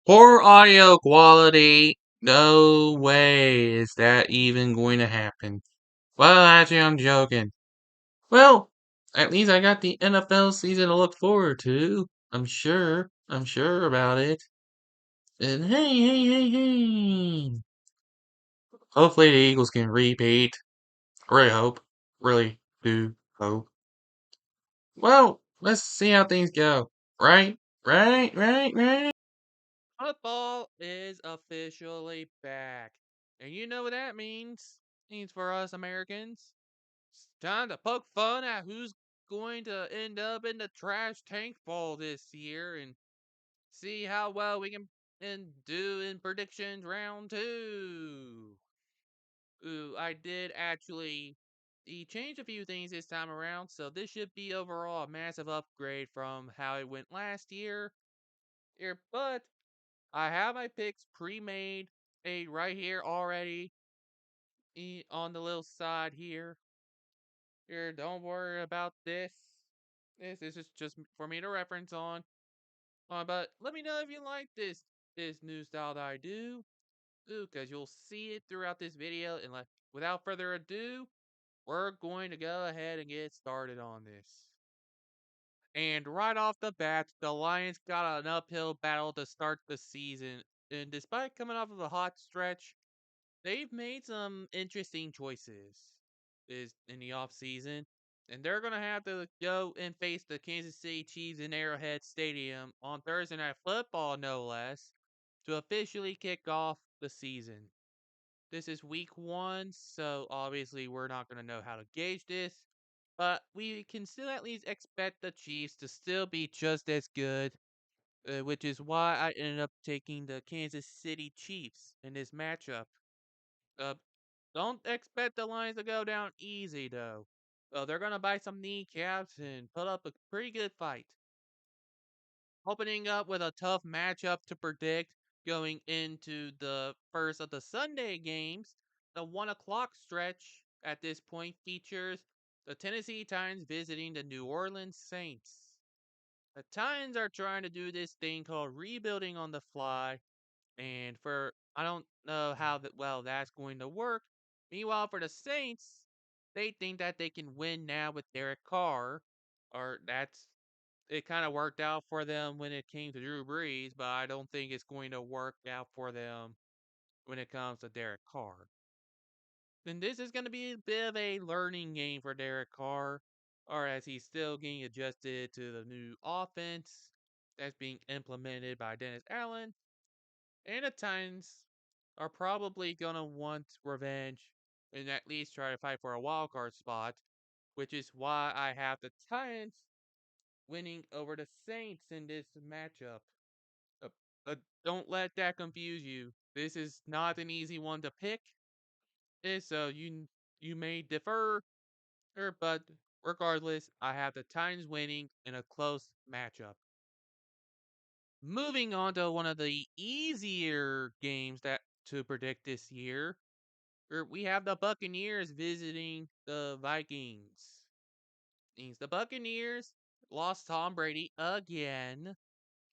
Poor audio quality. No way is that even going to happen. Well, actually, I'm joking. Well, at least I got the NFL season to look forward to. I'm sure. I'm sure about it. And hey. Hopefully the Eagles can repeat. Really hope. Really do hope. Well, let's see how things go. Right? Right? Football is officially back. And you know what that means? Means for us Americans. It's time to poke fun at who's going to end up in the trash tank bowl this year and see how well we can do in predictions round two. Ooh, I did actually change a few things this time around, so this should be overall a massive upgrade from how it went last year. But I have my picks pre-made, right here already on the little side here. Here, don't worry about this. This is just for me to reference on. But let me know if you like this new style that I do. Ooh, cause you'll see it throughout this video. And without further ado, we're going to go ahead and get started on this. And right off the bat, the Lions got an uphill battle to start the season. And despite coming off of a hot stretch, they've made some interesting choices is in the offseason. And they're going to have to go and face the Kansas City Chiefs in Arrowhead Stadium on Thursday Night Football, no less, to officially kick off the season. This is week one, so obviously we're not going to know how to gauge this. But we can still at least expect the Chiefs to still be just as good, which is why I ended up taking the Kansas City Chiefs in this matchup. Uh, don't expect the Lions to go down easy, though. They're going to bite some kneecaps and put up a pretty good fight. Opening up with a tough matchup to predict going into the first of the Sunday games, the 1 o'clock stretch at this point features the Tennessee Titans visiting the New Orleans Saints. The Titans are trying to do this thing called rebuilding on the fly, and I don't know how well that's going to work. Meanwhile, for the Saints, they think that they can win now with Derek Carr, or that's it kind of worked out for them when it came to Drew Brees, but I don't think it's going to work out for them when it comes to Derek Carr. Then this is going to be a bit of a learning game for Derek Carr, or as he's still getting adjusted to the new offense that's being implemented by Dennis Allen. And the Titans are probably going to want revenge and at least try to fight for a wild card spot, which is why I have the Titans winning over the Saints in this matchup. Uh, don't let that confuse you. This is not an easy one to pick, so you may defer, but regardless, I have the Titans winning in a close matchup. Moving on to one of the easier games that to predict this year, we have the Buccaneers visiting the Vikings. Means the Buccaneers lost Tom Brady again,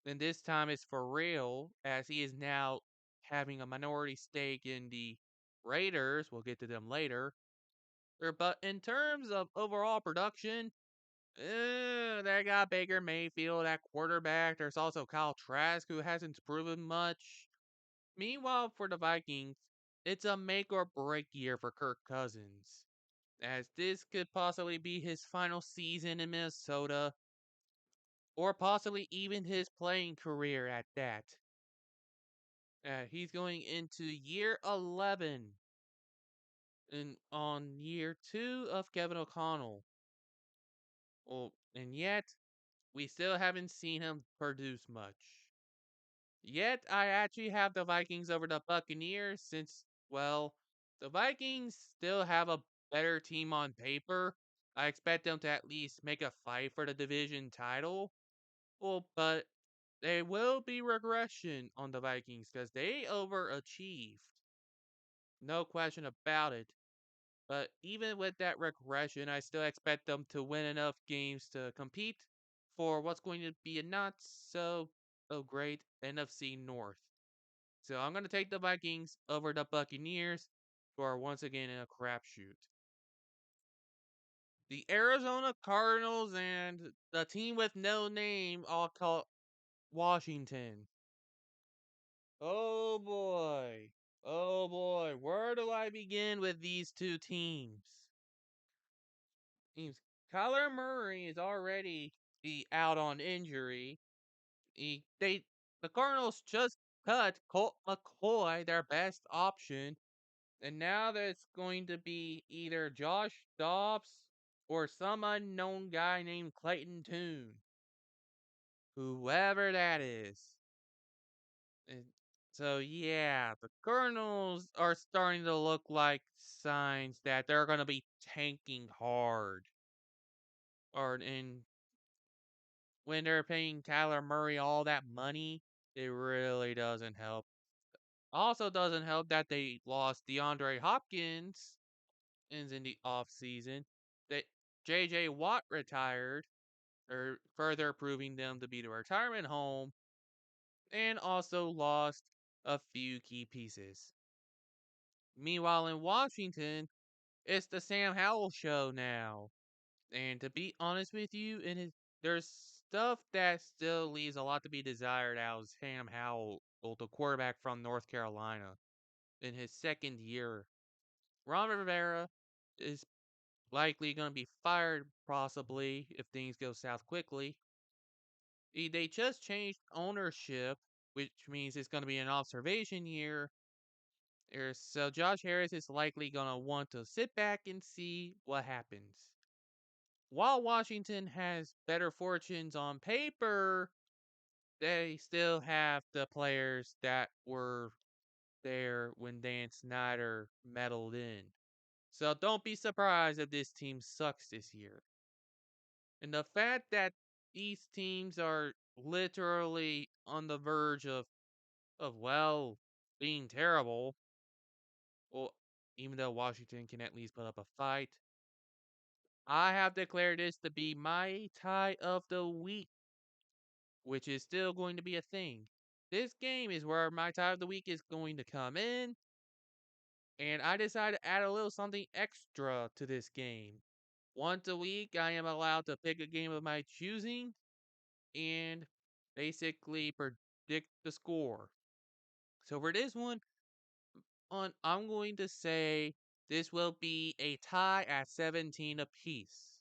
and this time it's for real, as he is now having a minority stake in the Raiders. We'll get to them later. But in terms of overall production, they got Baker Mayfield at quarterback. There's also Kyle Trask, who hasn't proven much. Meanwhile, for the Vikings, it's a make or break year for Kirk Cousins, as this could possibly be his final season in Minnesota, or possibly even his playing career at that. He's going into year 11 and on year 2 of Kevin O'Connell. Well, and yet, we still haven't seen him produce much. Yet, I actually have the Vikings over the Buccaneers since, well, the Vikings still have a better team on paper. I expect them to at least make a fight for the division title. Well, but there will be regression on the Vikings because they overachieved. No question about it. But even with that regression, I still expect them to win enough games to compete for what's going to be a not so a great NFC North. So I'm going to take the Vikings over the Buccaneers, who are once again in a crapshoot. The Arizona Cardinals and the team with no name, all call Washington. Oh boy. Oh boy. Where do I begin with these two teams? Teams. Kyler Murray is already out on injury. The Cardinals just cut Colt McCoy, their best option, and now there's going to be either Josh Dobbs or some unknown guy named Clayton Tune, whoever that is. And so yeah, the Cardinals are starting to look like signs that they're going to be tanking hard. Or in when they're paying Kyler Murray all that money, it really doesn't help. Also doesn't help that they lost DeAndre Hopkins in the offseason. That JJ Watt retired, or further proving them to be the retirement home, and also lost a few key pieces. Meanwhile, in Washington, it's the Sam Howell show now. And to be honest with you, there's stuff that still leaves a lot to be desired out of Sam Howell, the quarterback from North Carolina, in his second year. Ron Rivera is likely going to be fired, possibly, if things go south quickly. They just changed ownership, which means it's going to be an observation year. So Josh Harris is likely going to want to sit back and see what happens. While Washington has better fortunes on paper, they still have the players that were there when Dan Snyder meddled in. So don't be surprised if this team sucks this year. And the fact that these teams are literally on the verge of well, being terrible, well, even though Washington can at least put up a fight, I have declared this to be my tie of the week, which is still going to be a thing. This game is where my tie of the week is going to come in, and I decided to add a little something extra to this game. Once a week, I am allowed to pick a game of my choosing and basically predict the score. So for this one, I'm going to say this will be a tie at 17 apiece.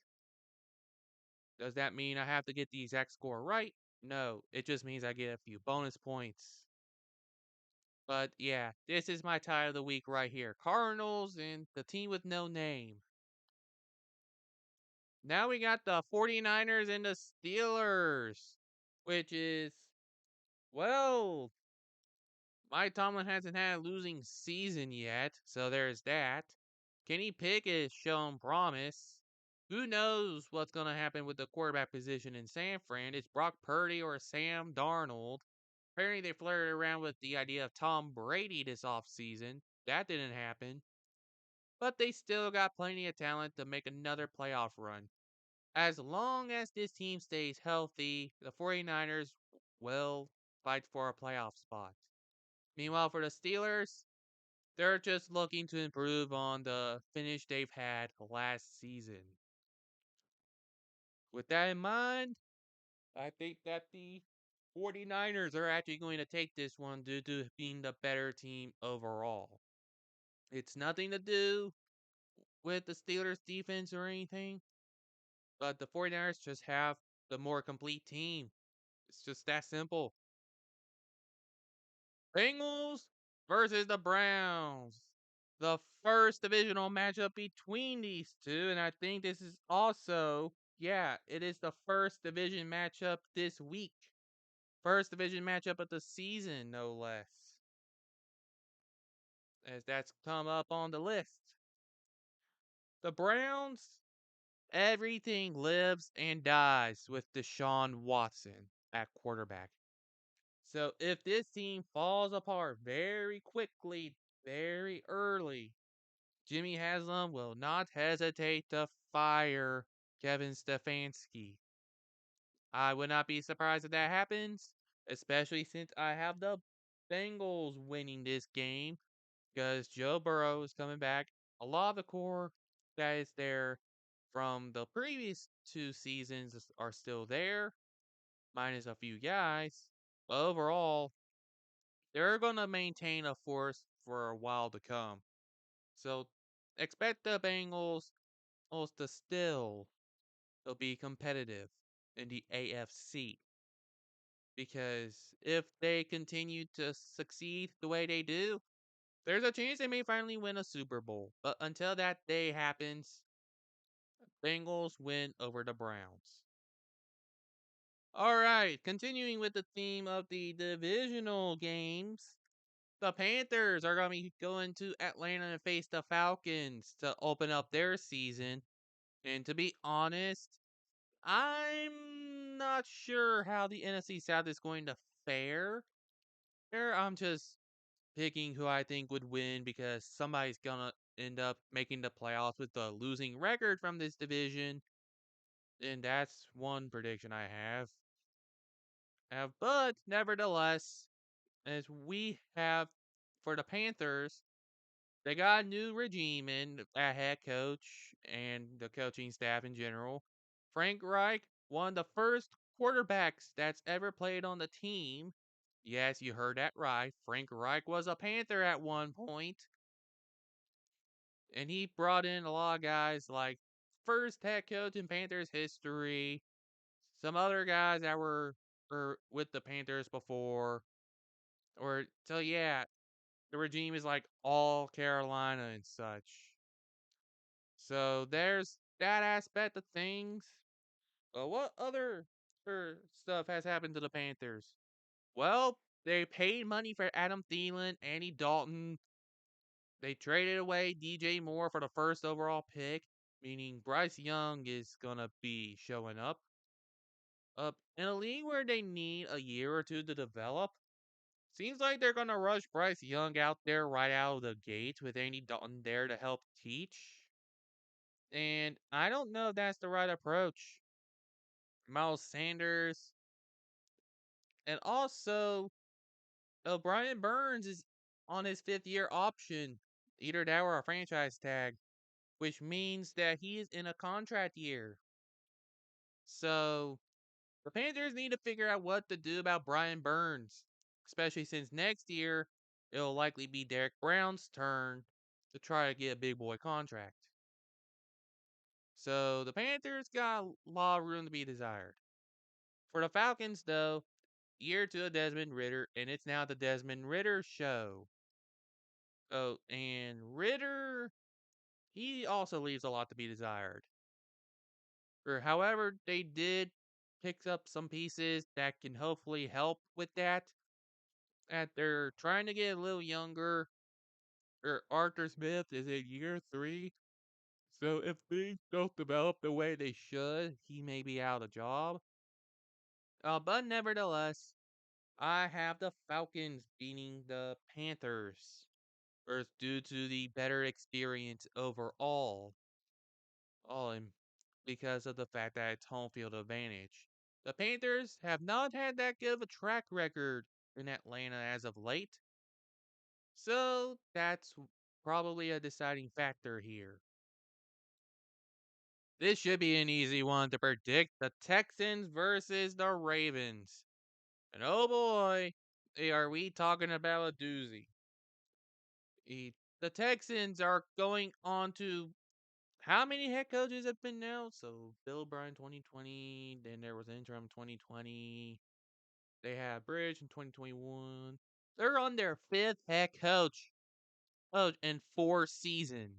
Does that mean I have to get the exact score right? No, it just means I get a few bonus points. But yeah, this is my tie of the week right here. Cardinals and the team with no name. Now we got the 49ers and the Steelers, which is, well, Mike Tomlin hasn't had a losing season yet, so there's that. Kenny Pickett has shown promise. Who knows what's going to happen with the quarterback position in San Fran? It's Brock Purdy or Sam Darnold. Apparently, they flirted around with the idea of Tom Brady this offseason. That didn't happen. But they still got plenty of talent to make another playoff run. As long as this team stays healthy, the 49ers will fight for a playoff spot. Meanwhile, for the Steelers, they're just looking to improve on the finish they've had last season. With that in mind, I think that the 49ers are actually going to take this one due to being the better team overall. It's nothing to do with the Steelers' defense or anything, but the 49ers just have the more complete team. It's just that simple. Bengals versus the Browns. The first divisional matchup between these two, and I think this is also, yeah, it is the first division matchup this week. First division matchup of the season, no less. As that's come up on the list. The Browns, everything lives and dies with Deshaun Watson at quarterback. So if this team falls apart very quickly, very early, Jimmy Haslam will not hesitate to fire Kevin Stefanski. I would not be surprised if that happens, especially since I have the Bengals winning this game because Joe Burrow is coming back. A lot of the core that is there from the previous 2 seasons are still there, minus a few guys. But overall, they're going to maintain a force for a while to come. So expect the Bengals to still they'll be competitive in the AFC. Because if they continue to succeed the way they do, there's a chance they may finally win a Super Bowl. But until that day happens, Bengals win over the Browns. All right, continuing with the theme of the divisional games, the Panthers are going to be going to Atlanta and face the Falcons to open up their season. And to be honest, I'm not sure how the NFC South is going to fare. There, I'm just picking who I think would win because somebody's gonna end up making the playoffs with the losing record from this division, and that's one prediction I have. But nevertheless, as we have for the Panthers, they got a new regime in at head coach and the coaching staff in general. Frank Reich, one of the first quarterbacks that's ever played on the team. Yes, you heard that right. Frank Reich was a Panther at one point, and he brought in a lot of guys like first head coach in Panthers history, some other guys that were with the Panthers before. Or so yeah, the regime is like all Carolina and such. So there's that aspect of things. What other stuff has happened to the Panthers? Well, they paid money for Adam Thielen, Andy Dalton. They traded away DJ Moore for the first overall pick, meaning Bryce Young is gonna be showing up. In a league where they need a year or two to develop, seems like they're gonna rush Bryce Young out there right out of the gate with Andy Dalton there to help teach. And I don't know if that's the right approach. Miles Sanders, and also Brian Burns is on his 5th-year option, either that or a franchise tag, which means that he is in a contract year. So the Panthers need to figure out what to do about Brian Burns, especially since next year it'll likely be Derek Brown's turn to try to get a big boy contract. So the Panthers got a lot of room to be desired. For the Falcons, though, year two of Desmond Ritter, and it's now the Desmond Ritter show. Oh, and Ritter, he also leaves a lot to be desired. However, they did pick up some pieces that can hopefully help with that. That they're trying to get a little younger. Arthur Smith is in year 3. So if things don't develop the way they should, he may be out of job. But nevertheless, I have the Falcons beating the Panthers. First, due to the better experience overall. And because of the fact that it's home field advantage. The Panthers have not had that good of a track record in Atlanta as of late. So that's probably a deciding factor here. This should be an easy one to predict. The Texans versus the Ravens. And oh boy, are we talking about a doozy. The Texans are going on to how many head coaches have been now? So Bill O'Brien 2020, then there was interim 2020. They had Bridge in 2021. They're on their 5th head coach. Oh, in 4 seasons.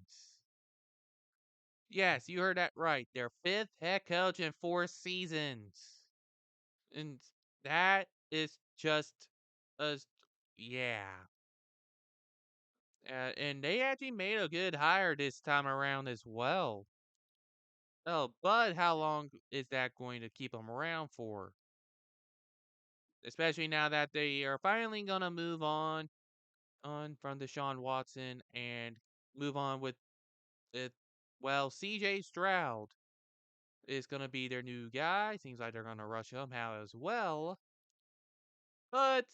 Yes, you heard that right. Their 5th head coach in 4 seasons. And that is just a yeah. And they actually made a good hire this time around as well. Oh, but how long is that going to keep them around for? Especially now that they are finally gonna move on from Deshaun Watson and move on with it. Well, CJ Stroud is gonna be their new guy. Seems like they're gonna rush him out as well. But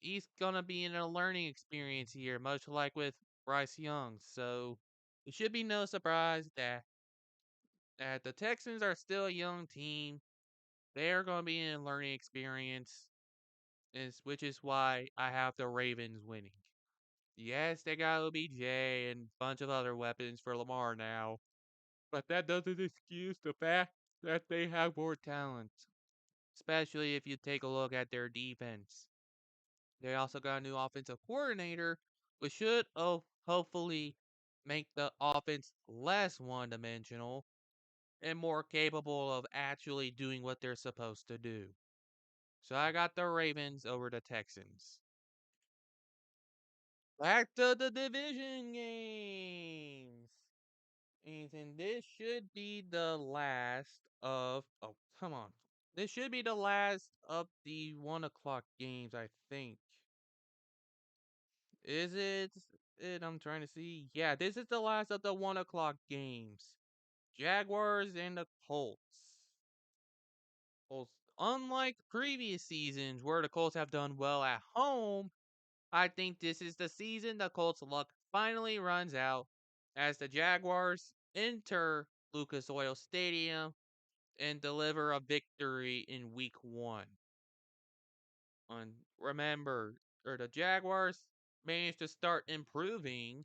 he's gonna be in a learning experience here, much like with Bryce Young. So it should be no surprise that the Texans are still a young team. They're gonna be in a learning experience, which is why I have the Ravens winning. Yes, they got OBJ and a bunch of other weapons for Lamar now, but that doesn't excuse the fact that they have more talent, especially if you take a look at their defense. They also got a new offensive coordinator, which should hopefully make the offense less one dimensional and more capable of actually doing what they're supposed to do. So I got the Ravens over the Texans. Back to the division games. And this should be the last of. Oh, come on. This should be the last of the 1 o'clock games, I think. Is it? I'm trying to see. Yeah, this is the last of the 1 o'clock games. Jaguars and the Colts. Colts. Unlike previous seasons where the Colts have done well at home, I think this is the season the Colts' luck finally runs out as the Jaguars enter Lucas Oil Stadium and deliver a victory in week 1. Remember, the Jaguars managed to start improving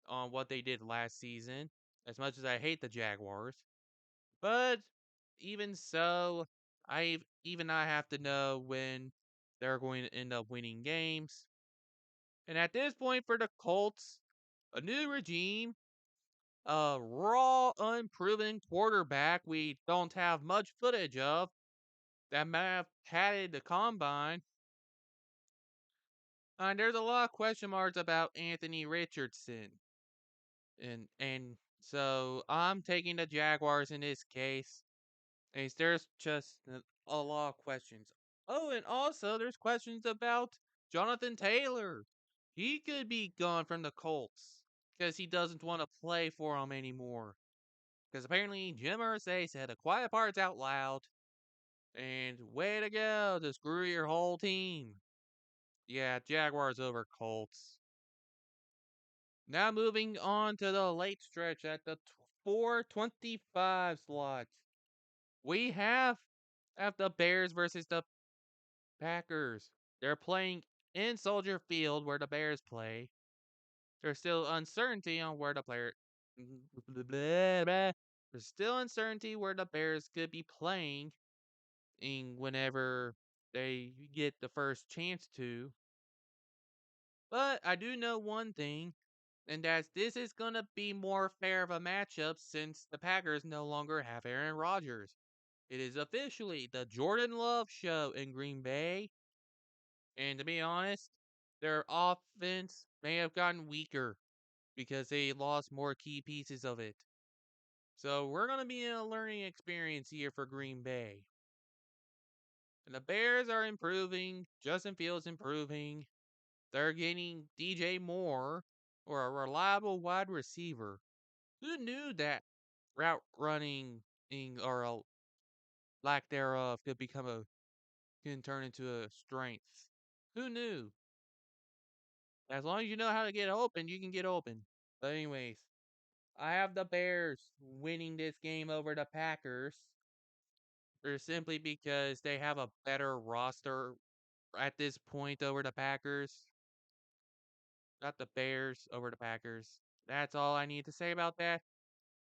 on what they did last season, as much as I hate the Jaguars. But even so, I have to know when they're going to end up winning games. And at this point for the Colts, a new regime, a raw, unproven quarterback we don't have much footage of that may have padded the combine. There's a lot of question marks about Anthony Richardson. And so I'm taking the Jaguars in this case. There's just a lot of questions. Oh, and also there's questions about Jonathan Taylor. He could be gone from the Colts because he doesn't want to play for them anymore. Because apparently Jim Irsay said the quiet parts out loud. And way to go to screw your whole team. Yeah, Jaguars over Colts. Now moving on to the late stretch at the 4:25 slot. We have the Bears versus the Packers. They're playing in Soldier Field where the Bears play. There's still uncertainty on where the player. There's still uncertainty where the Bears could be playing in whenever they get the first chance to. But I do know one thing, and that's this is gonna be more fair of a matchup since the Packers no longer have Aaron Rodgers. It is officially the Jordan Love show in Green Bay. And to be honest, their offense may have gotten weaker because they lost more key pieces of it. So we're going to be in a learning experience here for Green Bay. And the Bears are improving. Justin Fields improving. They're getting DJ Moore or a reliable wide receiver. Who knew that route running or a lack thereof can turn into a strength? Who knew? As long as you know how to get open, you can get open. But anyways, I have the Bears winning this game over the Packers. Or simply because they have a better roster at this point over the Packers. Got the Bears over the Packers. That's all I need to say about that.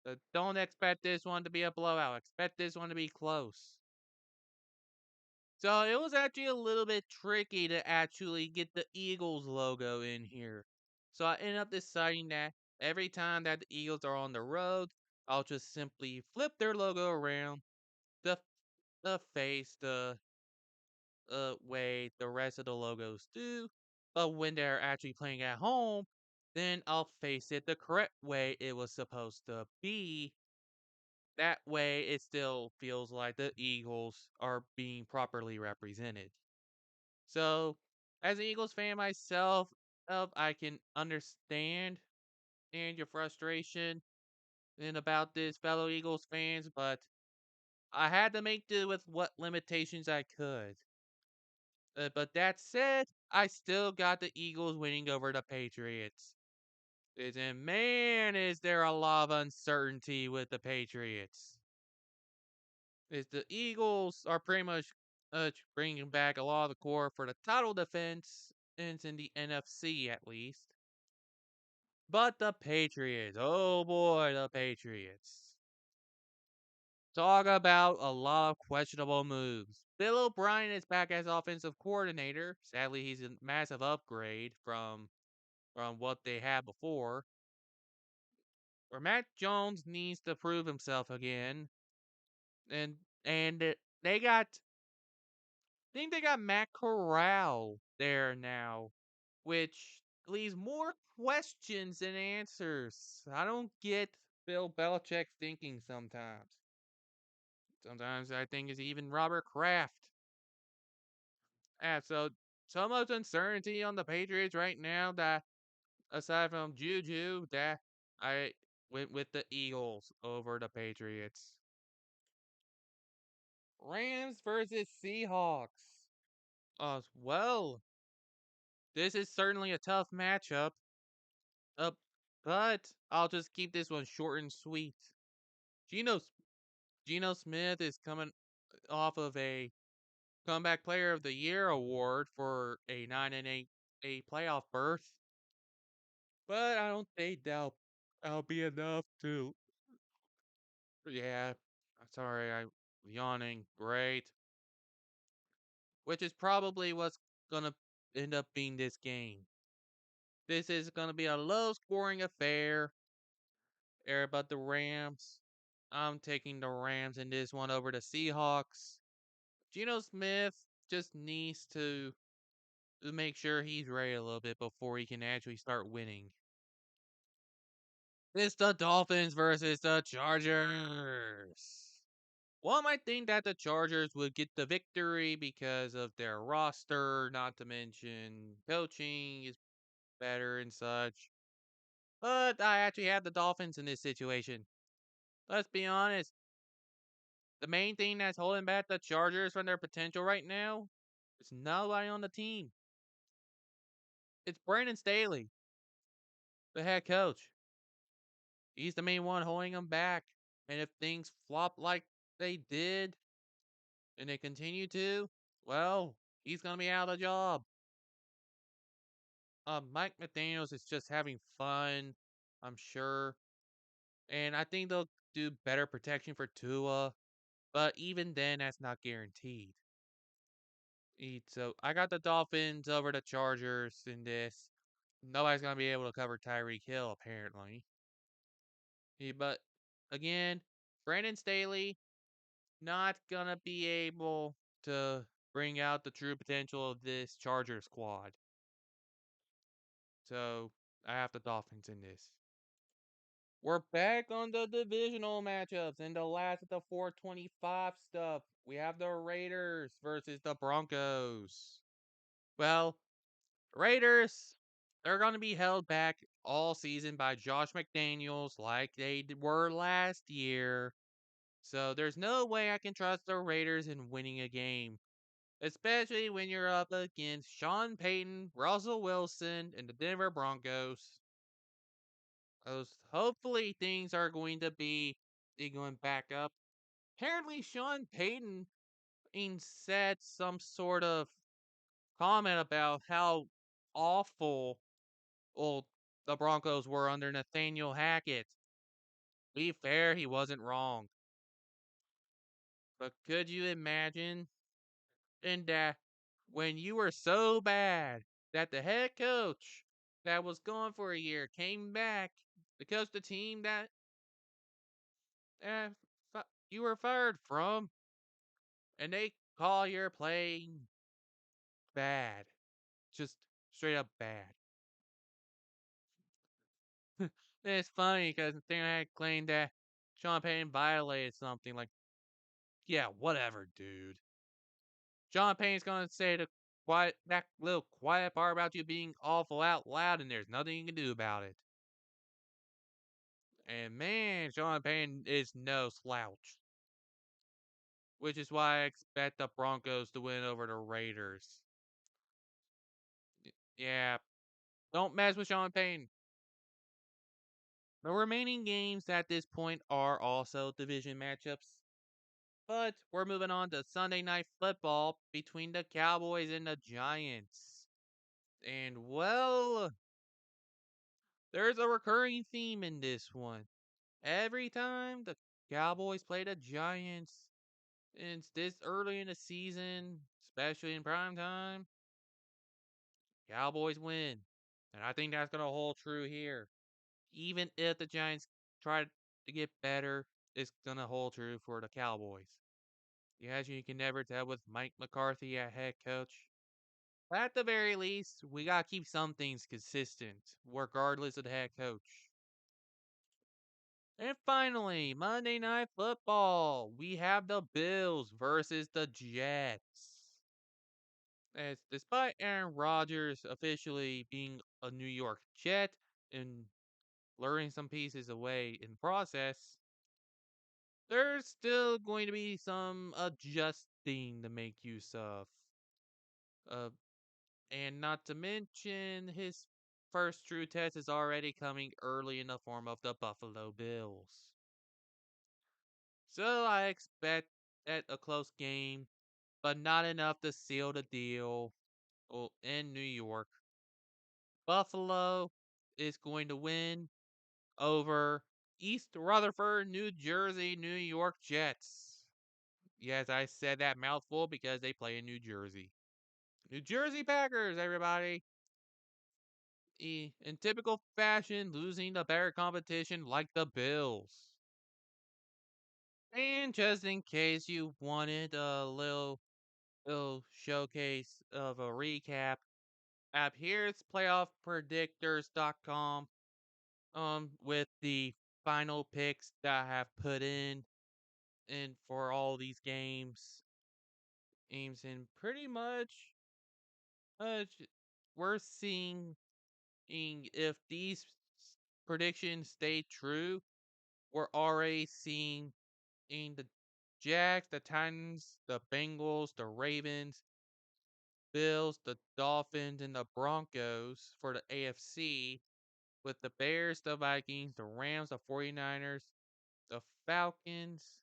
But don't expect this one to be a blowout. Expect this one to be close. So it was actually a little bit tricky to actually get the Eagles logo in here. So I ended up deciding that every time that the Eagles are on the road, I'll just simply flip their logo around the face the way the rest of the logos do. But when they're actually playing at home, then I'll face it the correct way it was supposed to be. That way it still feels like the Eagles are being properly represented. So, as an Eagles fan myself, I can understand and your frustration and about this, fellow Eagles fans, but I had to make do with what limitations I could. But that said, I still got the Eagles winning over the Patriots. And man, is there a lot of uncertainty with the Patriots. Is the Eagles are pretty much bringing back a lot of the core for the title defense, and it's in the NFC at least. But the Patriots, oh boy, the Patriots. Talk about a lot of questionable moves. Bill O'Brien is back as offensive coordinator. Sadly, he's a massive upgrade from what they had before. Where Matt Jones needs to prove himself again, and they got I think they got Matt Corral there now, which leaves more questions than answers. I don't get Bill Belichick's thinking sometimes. Sometimes I think it's even Robert Kraft. So much uncertainty on the Patriots right now that aside from Juju, that I went with the Eagles over the Patriots. Rams versus Seahawks. Well, this is certainly a tough matchup. Uh, but I'll just keep this one short and sweet. Geno Geno Smith is coming off of a comeback player of the year award for a 9-8 a playoff berth, but I don't think that'll be enough to. Yeah, sorry, I'm yawning. Great, which is probably what's gonna end up being this game. This is gonna be a low scoring affair. But the Rams, I'm taking the Rams in this one over the Seahawks. Geno Smith just needs to make sure he's ready a little bit before he can actually start winning. It's the Dolphins versus the Chargers. One might think that the Chargers would get the victory because of their roster, not to mention coaching is better and such. But I actually have the Dolphins in this situation. Let's be honest, the main thing that's holding back the Chargers from their potential right now is nobody on the team. It's Brandon Staley, the head coach. He's the main one holding them back. And if things flop like they did and they continue to, well, he's going to be out of the job. Mike McDaniels is just having fun, I'm sure. And I think they'll do better protection for Tua. But even then, that's not guaranteed. So I got the Dolphins over the Chargers in this. Nobody's gonna be able to cover Tyreek Hill apparently. But again, Brandon Staley not gonna be able to bring out the true potential of this Charger squad. So I have the Dolphins in this. We're back on the divisional matchups and the last of the 425 stuff. We have the Raiders versus the Broncos. Well, Raiders, they're going to be held back all season by Josh McDaniels like they were last year. So there's no way I can trust the Raiders in winning a game, especially when you're up against Sean Payton, Russell Wilson, and the Denver Broncos. Hopefully things are going to be going back up. Apparently Sean Payton said some sort of comment about how awful well, the Broncos were under Nathaniel Hackett. Be fair, he wasn't wrong. But could you imagine in that when you were so bad that the head coach that was gone for a year came back because the team that uh, you were fired from and they call your playing bad. Just straight up bad. It's funny because Nathaniel Hackett claimed that Sean Payton violated something like, yeah, whatever, dude. John Payne's gonna say that little quiet part about you being awful out loud, and there's nothing you can do about it. And man, Sean Payne is no slouch. Which is why I expect the Broncos to win over the Raiders. Yeah, don't mess with Sean Payton. The remaining games at this point are also division matchups. But we're moving on to Sunday Night Football between the Cowboys and the Giants. And well, there's a recurring theme in this one. Every time the Cowboys play the Giants, and it's this early in the season, especially in prime time, Cowboys win. And I think that's going to hold true here. Even if the Giants try to get better, it's going to hold true for the Cowboys. Yes, you can never tell with Mike McCarthy at head coach. At the very least, we got to keep some things consistent, regardless of the head coach. And finally, Monday Night Football. We have the Bills versus the Jets. As despite Aaron Rodgers officially being a New York Jet and luring some pieces away in the process, there's still going to be some adjusting to make use of. Uh, and not to mention, his first true test is already coming early in the form of the Buffalo Bills. So I expect at a close game, but not enough to seal the deal in New York. Buffalo is going to win over East Rutherford, New Jersey, New York Jets. Yes, I said that mouthful because they play in New Jersey. New Jersey Packers, everybody. In typical fashion, losing to better competition like the Bills. And just in case you wanted a little showcase of a recap, app here's playoffpredictors.com with the final picks that I have put in for all these games and pretty much we're seeing if these predictions stay true, we're already seeing in the Jags, the Titans, the Bengals, the Ravens, Bills, the Dolphins, and the Broncos for the AFC, with the Bears, the Vikings, the Rams, the 49ers, the Falcons,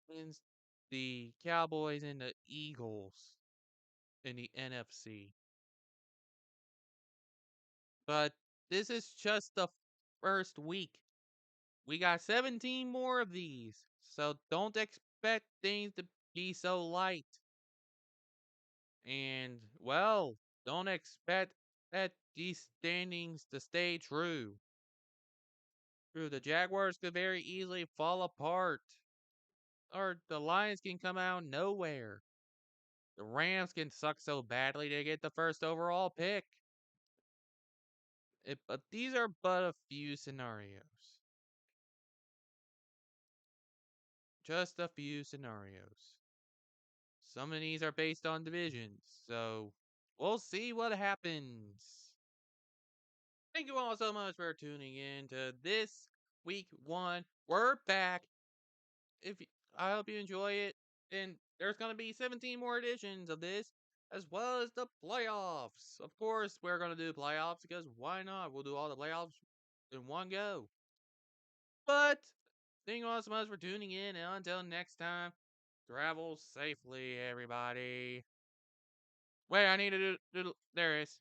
and the Cowboys, and the Eagles in the NFC. But this is just the first week. We got 17 more of these, so don't expect things to be so light. And, well, don't expect that these standings to stay true. True, the Jaguars could very easily fall apart, or the Lions can come out of nowhere. The Rams can suck so badly they get the first overall pick. But these are but a few scenarios. Just a few scenarios. Some of these are based on divisions, so we'll see what happens. Thank you all so much for tuning in to this week one. We're back. I hope you enjoy it, and there's gonna be 17 more editions of this, as well as the playoffs. Of course, we're gonna do playoffs because why not? We'll do all the playoffs in one go. But thank you all so much for tuning in, and until next time, travel safely, everybody. Wait, I need to do there it is.